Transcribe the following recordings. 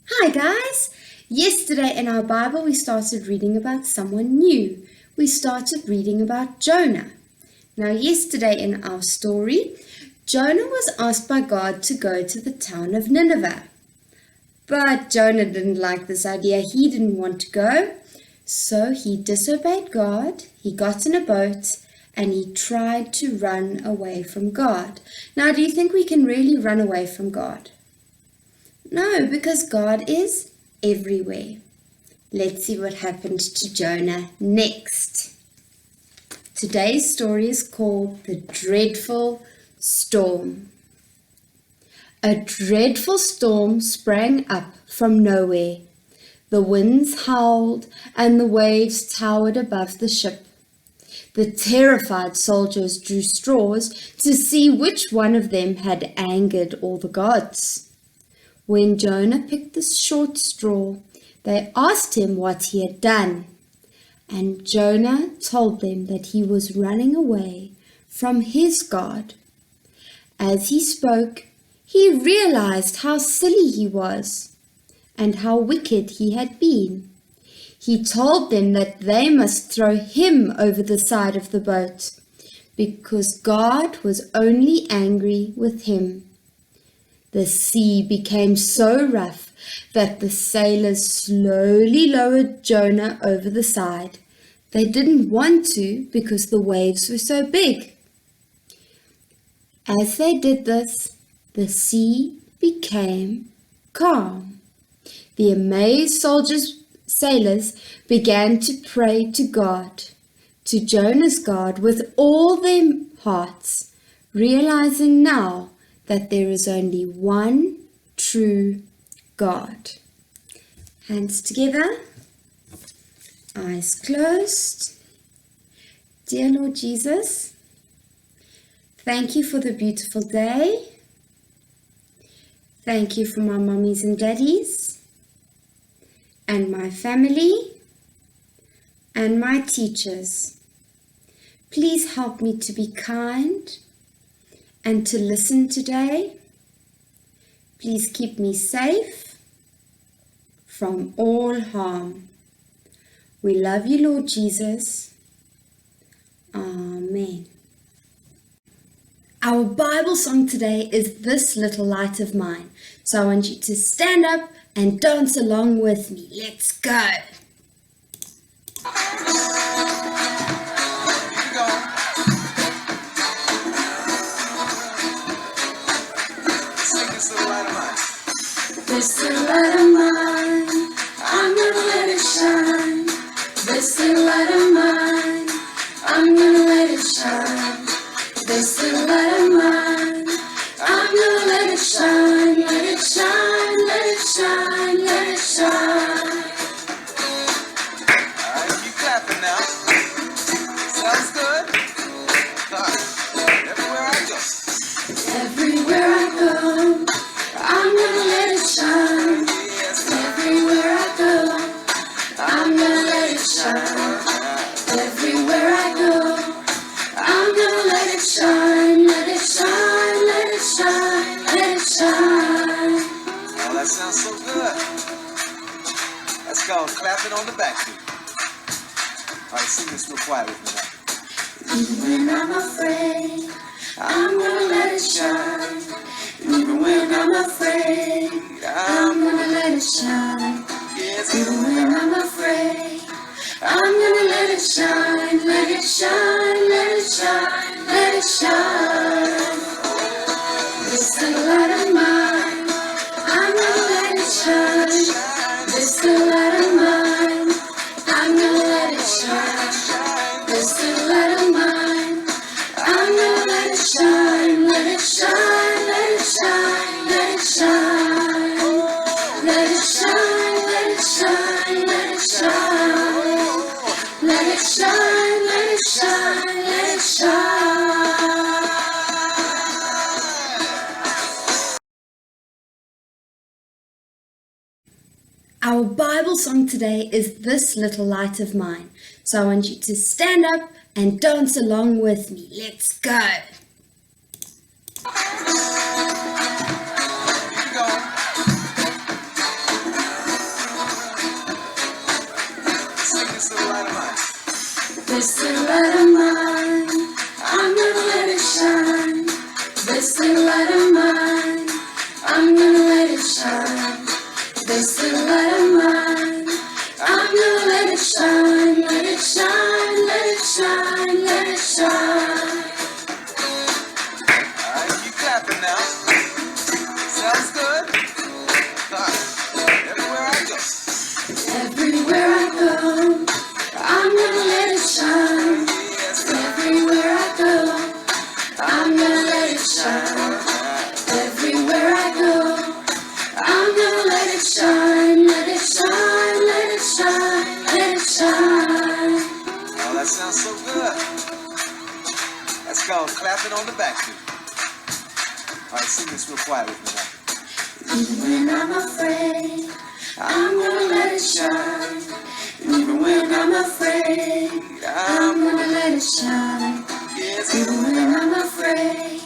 Hi guys! Yesterday in our Bible we started reading about someone new. We started reading about Jonah. Now yesterday in our story, Jonah was asked by God to go to the town of Nineveh. But Jonah didn't like this idea. He didn't want to go. So he disobeyed God, he got in a boat, and he tried to run away from God. Now do you think we can really run away from God? No, because God is everywhere. Let's see what happened to Jonah next. Today's story is called The Dreadful Storm. A dreadful storm sprang up from nowhere. The winds howled and the waves towered above the ship. The terrified soldiers drew straws to see which one of them had angered all the gods. When Jonah picked the short straw, they asked him what he had done. And Jonah told them that he was running away from his God. As he spoke, he realized how silly he was and how wicked he had been. He told them that they must throw him over the side of the boat because God was only angry with him. The sea became so rough that the sailors slowly lowered Jonah over the side. They didn't want to because the waves were so big. As they did this, the sea became calm. The amazed sailors began to pray to God, to Jonah's God, with all their hearts, realizing now that there is only one true God. Hands together, eyes closed. Dear Lord Jesus, thank you for the beautiful day. Thank you for my mummies and daddies, and my family, and my teachers. Please help me to be kind and to listen today. Please keep me safe from all harm. We love you, Lord Jesus. Amen. Our Bible song today is This Little Light of Mine. So I want you to stand up and dance along with me. Let's go. This little light of mine, I'm gonna let it shine. This little light of mine, I'm gonna let it shine. This little light of mine, I'm gonna let it shine. Let it shine, let it shine, let it shine. Alright, keep clapping now. Sounds good. Everywhere I go. Everywhere I go, I'm gonna let it shine. Everywhere I go, I'm gonna let it shine. Everywhere I go, I'm gonna let it shine. Let it shine, let it shine, let it shine. Oh, that sounds so good. That's called clapping on the back beat. Alright, sing this real quiet with me now. Even when I'm afraid, I'm gonna let it shine. Even when I'm afraid, I'm gonna let it shine. Even when I'm afraid, I'm gonna let it shine. Let it shine, let it shine, let it shine. This little light of mine, I'm gonna let it shine. This little light of mine, I'm gonna let it shine. This little light of mine, I'm gonna let it shine. Let it shine, let it shine, let it shine. Let it shine, let it shine, let it shine. Let it shine, let it shine, let it shine. Our Bible song today is This Little Light of Mine. So I want you to stand up and dance along with me. Let's go. Keep going. This little light of mine, I'm gonna let it shine. This little light of mine, I'm gonna let it shine. This little light of mine, I'm gonna let it shine. Let it shine, let it shine, let it shine. Alright, keep clapping now. Sounds good. Everywhere I go. Everywhere I go, I'm gonna let it shine. Yes, Everywhere I go, I'm gonna let it shine. Everywhere I go, I'm gonna let it shine. Let it shine, let it shine, let it shine. oh, that sounds so good. That's called clapping on the back too. Alright, sing this real quiet with me now. Even when I'm afraid, I'm gonna let it shine. Even when I'm afraid, I'm gonna let it shine. Yes, Even when I'm afraid,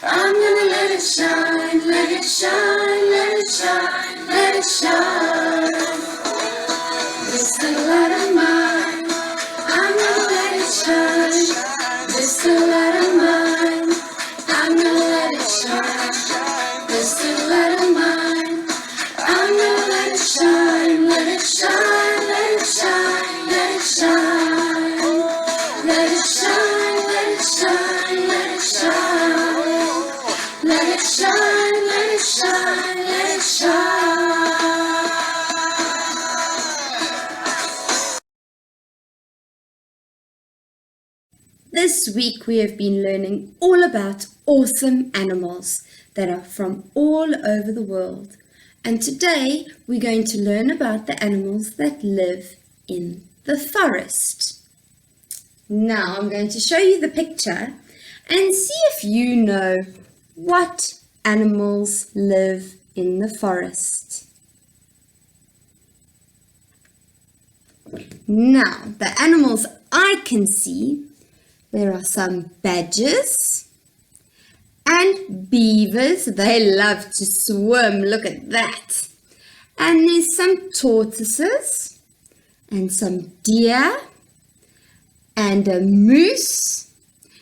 I'm gonna let it shine. Let it shine, let it shine, let it shine. This little light of mine, I'm gonna let it shine. This little light of mine, I'm gonna let it shine. This little light of mine, I'm gonna let it shine. Let it shine, let it shine, let it shine. Let it shine, let it shine, let it shine. Let it shine, let it shine, let it shine. This week we have been learning all about awesome animals that are from all over the world. And today we're going to learn about the animals that live in the forest. Now I'm going to show you the picture and see if you know what animals live in the forest. Now, the animals I can see, there are some badgers and beavers. They love to swim. Look at that. And there's some tortoises and some deer and a moose.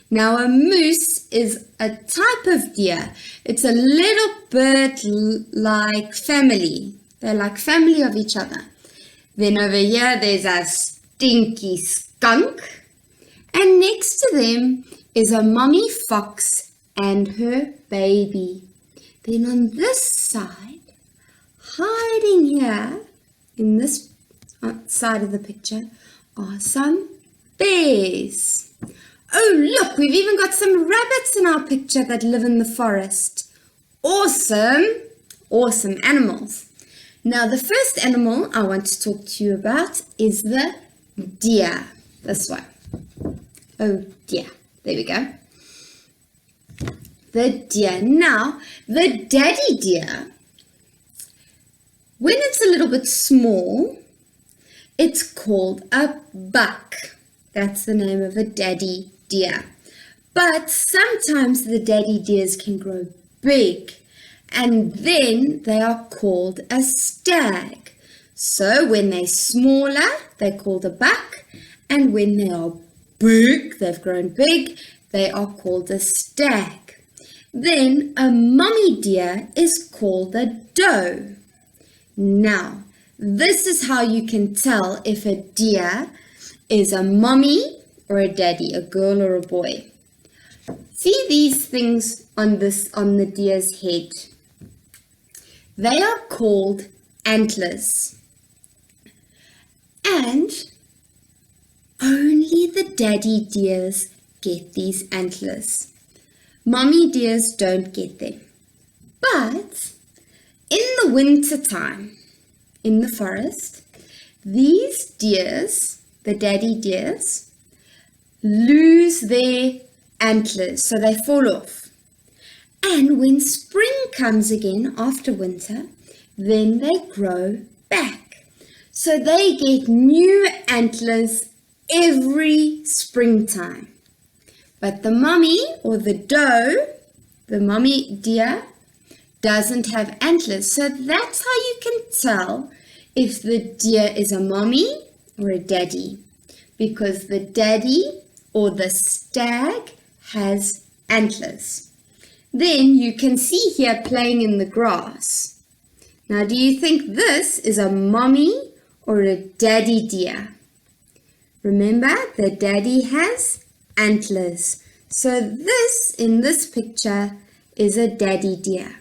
Now, a moose is a type of deer. It's a little bird-like family. They're like family of each other. Then over here, there's a stinky skunk. And next to them is a mommy fox and her baby. Then on this side, hiding here in this side of the picture, are some bears. Oh, look, we've even got some rabbits in our picture that live in the forest. Awesome, awesome animals. Now, the first animal I want to talk to you about is the deer. This one. Oh dear, there we go. The deer. Now, the daddy deer, when it's a little bit small, it's called a buck. That's the name of a daddy deer. But sometimes the daddy deers can grow big, and then they are called a stag. So when they're smaller, they're called a buck, and when they are big, they've grown big, they are called a stag. Then a mommy deer is called a doe. Now, this is how you can tell if a deer is a mommy or a daddy, a girl or a boy. See these things on the deer's head? They are called antlers. And only the daddy deers get these antlers. Mommy deers don't get them. But in the winter time, in the forest, these deers, the daddy deers, lose their antlers, so they fall off. And when spring comes again after winter, then they grow back. So they get new antlers every springtime. But the mommy or the doe, the mommy deer, doesn't have antlers. So that's how you can tell if the deer is a mommy or a daddy. because the daddy or the stag has antlers. Then you can see here playing in the grass. Now, do you think this is a mommy or a daddy deer? Remember, the daddy has antlers. So this, in this picture, is a daddy deer.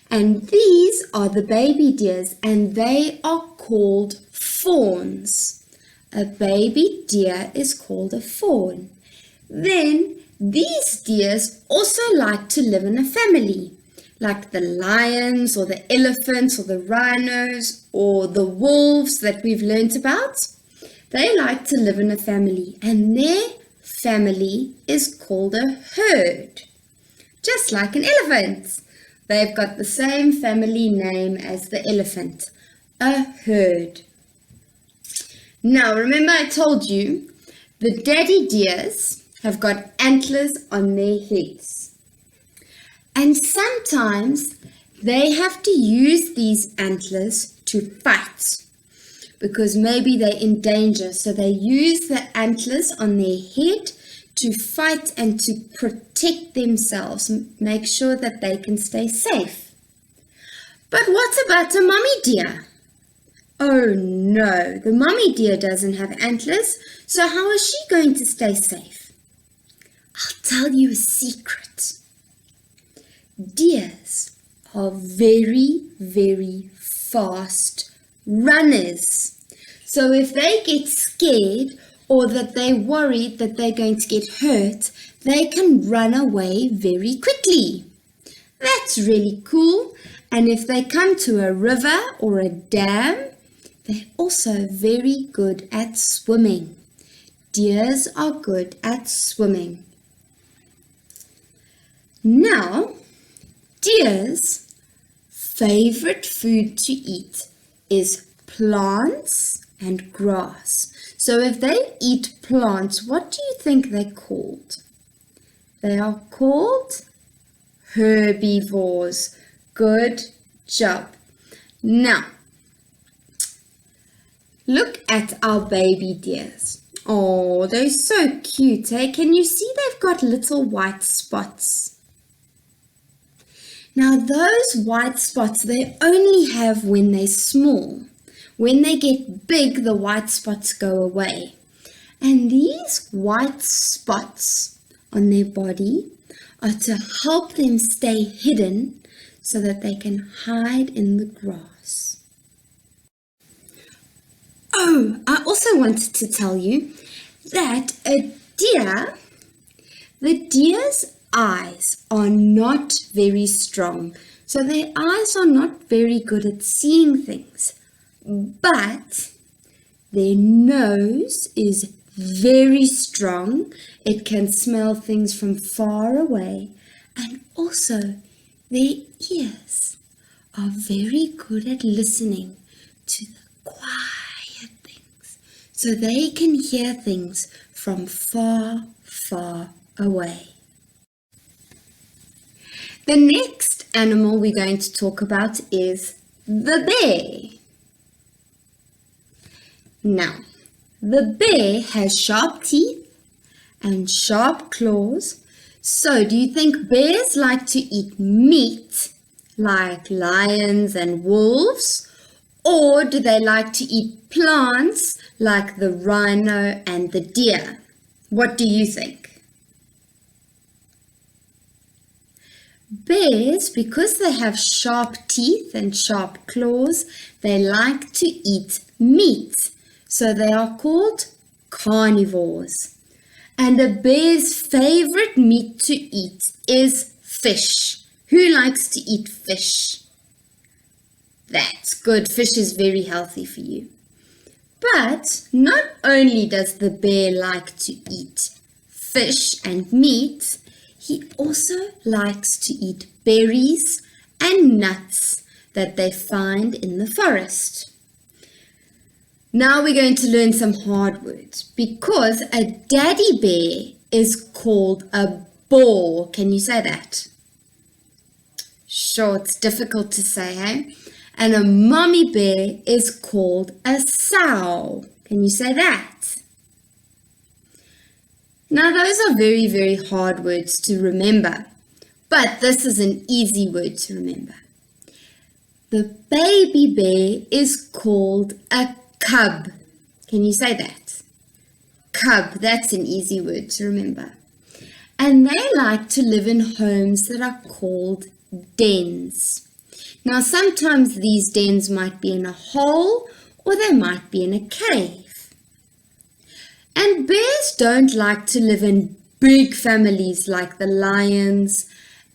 And these are the baby deers, and they are called fawns. A baby deer is called a fawn. Then these deers also like to live in a family, like the lions or the elephants or the rhinos or the wolves that we've learnt about. They like to live in a family, and their family is called a herd, just like an elephant. They've got the same family name as the elephant, a herd. Now, remember I told you the daddy deers have got antlers on their heads. And sometimes they have to use these antlers to fight because maybe they're in danger. So they use the antlers on their head to fight and to protect themselves, make sure that they can stay safe. But what about a mommy deer? Oh no, the mommy deer doesn't have antlers, so how is she going to stay safe? I'll tell you a secret. Deers are very, very fast runners. So if they get scared or that they're worried that they're going to get hurt, they can run away very quickly. That's really cool. And if they come to a river or a dam, they're also very good at swimming. Deers are good at swimming. Now, deer's favorite food to eat is plants and grass. So if they eat plants, what do you think they're called? They are called herbivores. Good job. Now, look at our baby deers. Oh, they're so cute, eh? Can you see they've got little white spots? Now, those white spots, they only have when they're small. When they get big, the white spots go away. And these white spots on their body are to help them stay hidden so that they can hide in the grass. Oh, I also wanted to tell you that a deer, the deer's eyes are not very strong. So their eyes are not very good at seeing things. But their nose is very strong. It can smell things from far away. And also their ears are very good at listening to the quiet things. So they can hear things from far, far away. The next animal we're going to talk about is the bear. Now, the bear has sharp teeth and sharp claws. So, do you think bears like to eat meat like lions and wolves? Or do they like to eat plants like the rhino and the deer? What do you think? Bears, because they have sharp teeth and sharp claws, they like to eat meat. So they are called carnivores. And a bear's favorite meat to eat is fish. Who likes to eat fish? That's good. Fish is very healthy for you. But not only does the bear like to eat fish and meat, he also likes to eat berries and nuts that they find in the forest. Now we're going to learn some hard words because a daddy bear is called a boar. Can you say that? Sure, it's difficult to say, eh? And a mommy bear is called a sow. Can you say that? Now those are very, very hard words to remember, but this is an easy word to remember. The baby bear is called a cub. Can you say that? Cub, that's an easy word to remember. And they like to live in homes that are called dens. Now sometimes these dens might be in a hole or they might be in a cave. And bears don't like to live in big families like the lions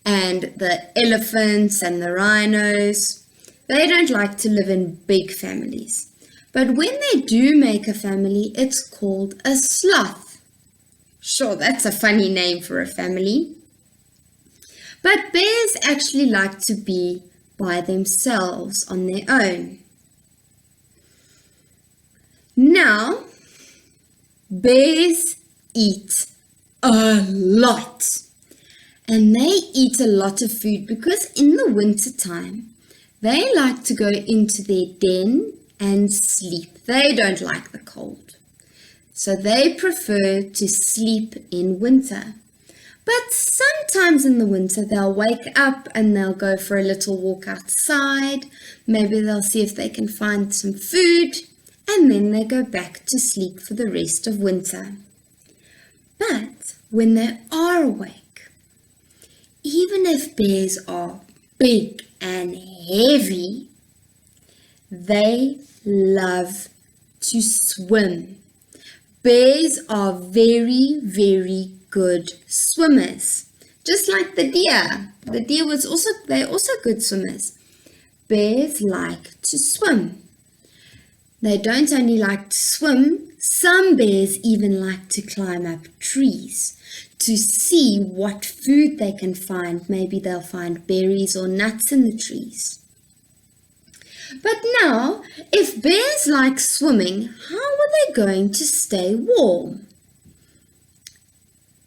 and the elephants and the rhinos. They don't like to live in big families. But when they do make a family, it's called a sloth. Sure, that's a funny name for a family. But bears actually like to be by themselves on their own. Now, bears eat a lot. And they eat a lot of food because in the winter time, they like to go into their den and sleep. They don't like the cold. So they prefer to sleep in winter. But sometimes in the winter they'll wake up and they'll go for a little walk outside. Maybe they'll see if they can find some food and then they go back to sleep for the rest of winter. But when they are awake, even if bears are big and heavy, they love to swim. Bears are very, very good swimmers. Just like the deer. The deer they're also good swimmers. Bears like to swim. They don't only like to swim, some bears even like to climb up trees to see what food they can find. Maybe they'll find berries or nuts in the trees. But now, if bears like swimming, how are they going to stay warm?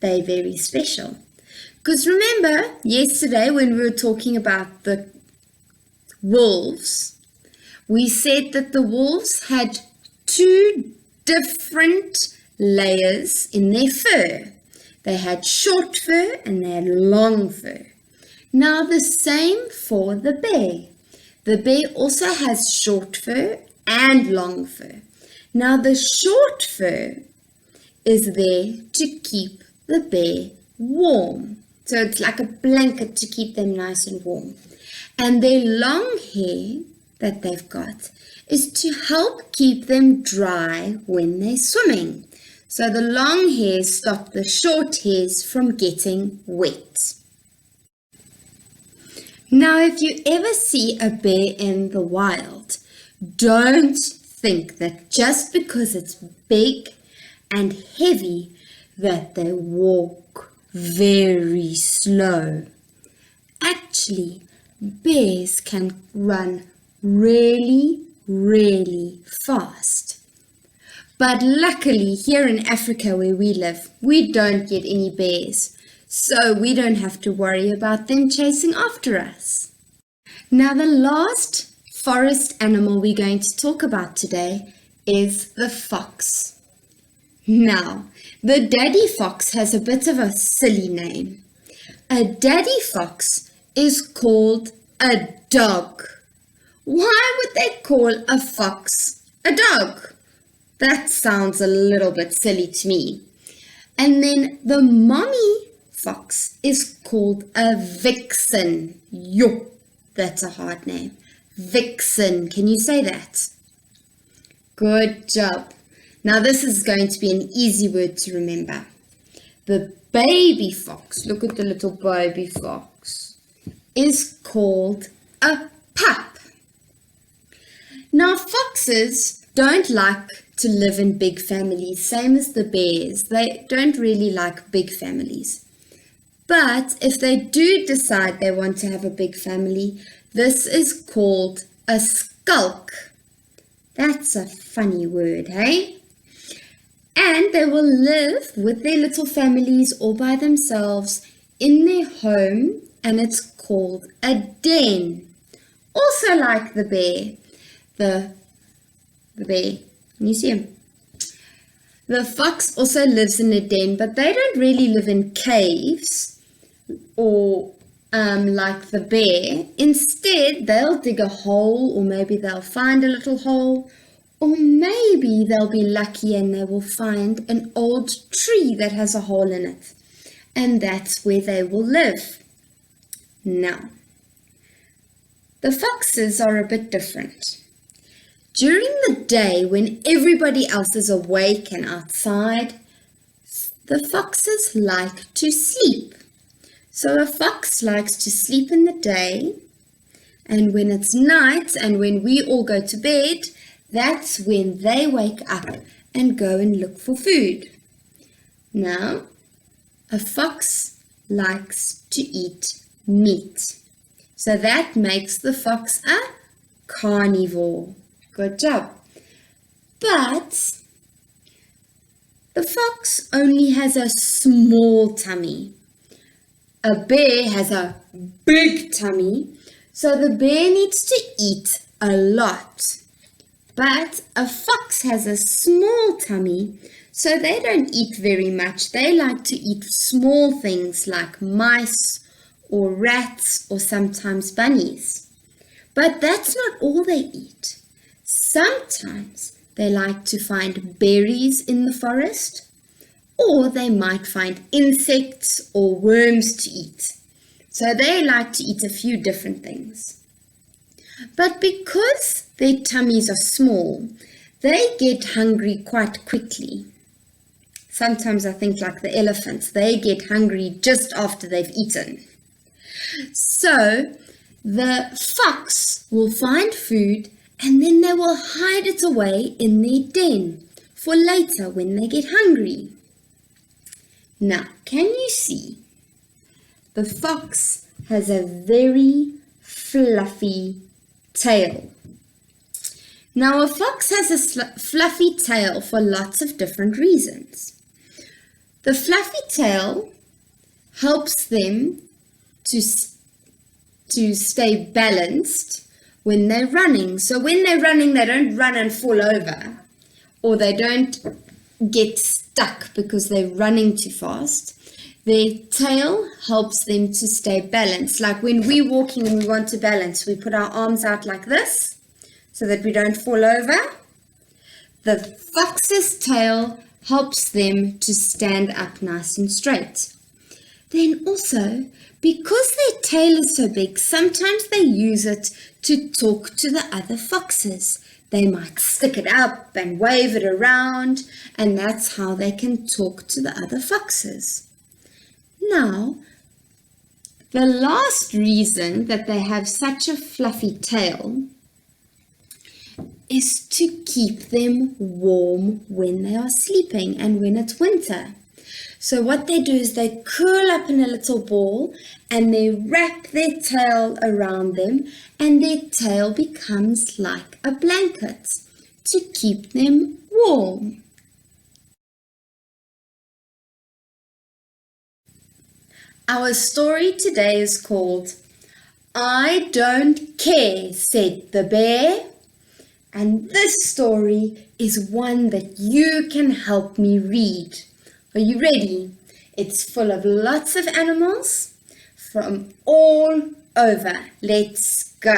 They're very special. Because remember, yesterday when we were talking about the wolves, we said that the wolves had two different layers in their fur. They had short fur and they had long fur. Now the same for the bear. The bear also has short fur and long fur. Now the short fur is there to keep the bear warm. So it's like a blanket to keep them nice and warm. And their long hair that they've got is to help keep them dry when they're swimming. So the long hairs stop the short hairs from getting wet. Now, if you ever see a bear in the wild, don't think that just because it's big and heavy that they walk very slow. Actually, bears can run really, really fast. But luckily, here in Africa where we live, we don't get any bears. So we don't have to worry about them chasing after us. Now the last forest animal we're going to talk about today is the fox. Now, the daddy fox has a bit of a silly name. A daddy fox is called a dog. Why would they call a fox a dog? That sounds a little bit silly to me. And then the mommy fox is called a vixen. Yo, that's a hard name. Vixen. Can you say that? Good job. Now this is going to be an easy word to remember. The baby fox, look at the little baby fox, is called a pup. Now foxes don't like to live in big families, same as the bears. They don't really like big families. But if they do decide they want to have a big family, this is called a skulk. That's a funny word, hey? And they will live with their little families or by themselves in their home, and it's called a den. Also like the bear. The bear. Can you see him? The fox also lives in a den, but they don't really live in caves or like the bear. Instead, they'll dig a hole, or maybe they'll find a little hole, or maybe they'll be lucky and they will find an old tree that has a hole in it. And that's where they will live. Now, the foxes are a bit different. During the day, when everybody else is awake and outside, the foxes like to sleep. So a fox likes to sleep in the day, and when it's night and when we all go to bed, that's when they wake up and go and look for food. Now, a fox likes to eat meat. So that makes the fox a carnivore. Good job. But the fox only has a small tummy. A bear has a big tummy, so the bear needs to eat a lot. But a fox has a small tummy, so they don't eat very much. They like to eat small things like mice or rats or sometimes bunnies. But that's not all they eat. Sometimes they like to find berries in the forest, or they might find insects or worms to eat. So they like to eat a few different things. But because their tummies are small, they get hungry quite quickly. Sometimes I think like the elephants, they get hungry just after they've eaten. So the fox will find food and then they will hide it away in their den for later when they get hungry. Now, can you see? The fox has a very fluffy tail. Now, a fox has a fluffy tail for lots of different reasons. The fluffy tail helps them to stay balanced when they're running. So when they're running, they don't run and fall over, or they don't get stuck because they're running too fast. Their tail helps them to stay balanced. Like when we're walking and we want to balance, we put our arms out like this so that we don't fall over. The fox's tail helps them to stand up nice and straight. Then also, because their tail is so big, sometimes they use it to talk to the other foxes. They might stick it up and wave it around, and that's how they can talk to the other foxes. Now, the last reason that they have such a fluffy tail is to keep them warm when they are sleeping and when it's winter. So what they do is they curl up in a little ball and they wrap their tail around them, and their tail becomes like a blanket to keep them warm. Our story today is called I Don't Care, Said the Bear. And this story is one that you can help me read. Are you ready? It's full of lots of animals from all over. Let's go.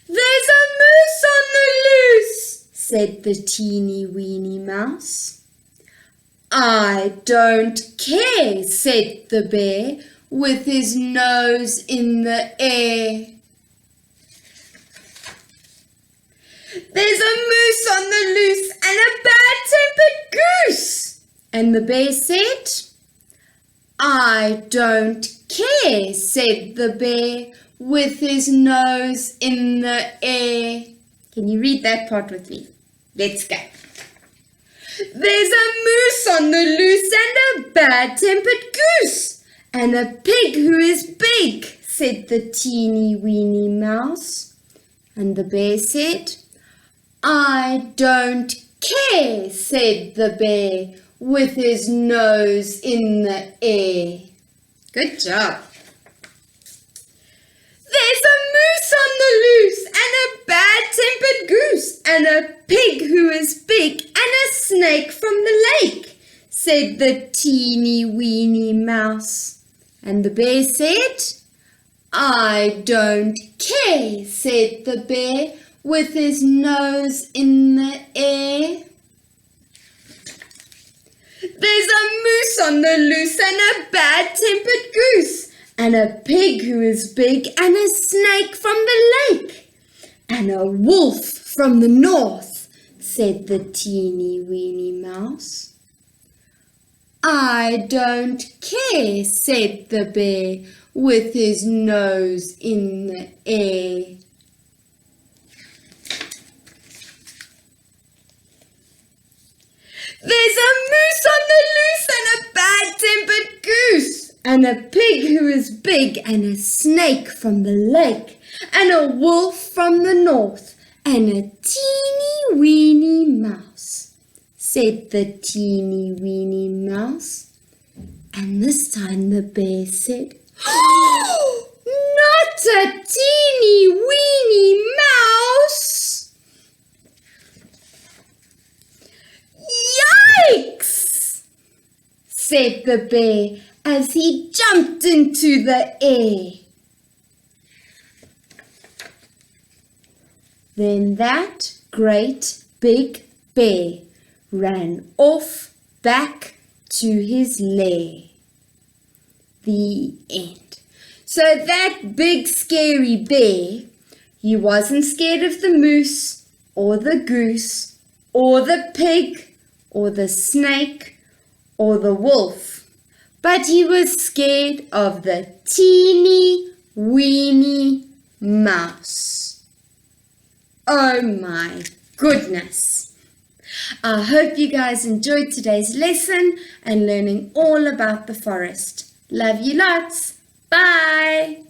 There's a moose on the loose, said the teeny weeny mouse. I don't care, said the bear, with his nose in the air. There's a moose on the loose and a bad-tempered goose. And the bear said, I don't care, said the bear, with his nose in the air. Can you read that part with me? Let's go. There's a moose on the loose and a bad-tempered goose, and a pig who is big, said the teeny weeny mouse. And the bear said, I don't care, said the bear, with his nose in the air. Good job. There's a moose moose on the loose, and a bad-tempered goose, and a pig who is big, and a snake from the lake, said the teeny-weeny mouse. And the bear said, I don't care, said the bear, with his nose in the air. There's a moose on the loose, and a bad-tempered goose, and a pig who is big, and a snake from the lake, and a wolf from the north, said the teeny-weeny mouse. I don't care, said the bear, with his nose in the air. There's a moose on the loose, and a bad-tempered goose, and a pig who is big, and a snake from the lake, and a wolf from the north, and a teeny-weeny mouse, said the teeny-weeny mouse. And this time the bear said, oh, not a teeny-weeny mouse! Yikes! Said the bear as he jumped into the air. Then that great big bear ran off back to his lair. The end. So that big scary bear, he wasn't scared of the moose or the goose or the pig or the snake or the wolf, but he was scared of the teeny weeny mouse. Oh my goodness. I hope you guys enjoyed today's lesson and learning all about the forest. Love you lots. Bye.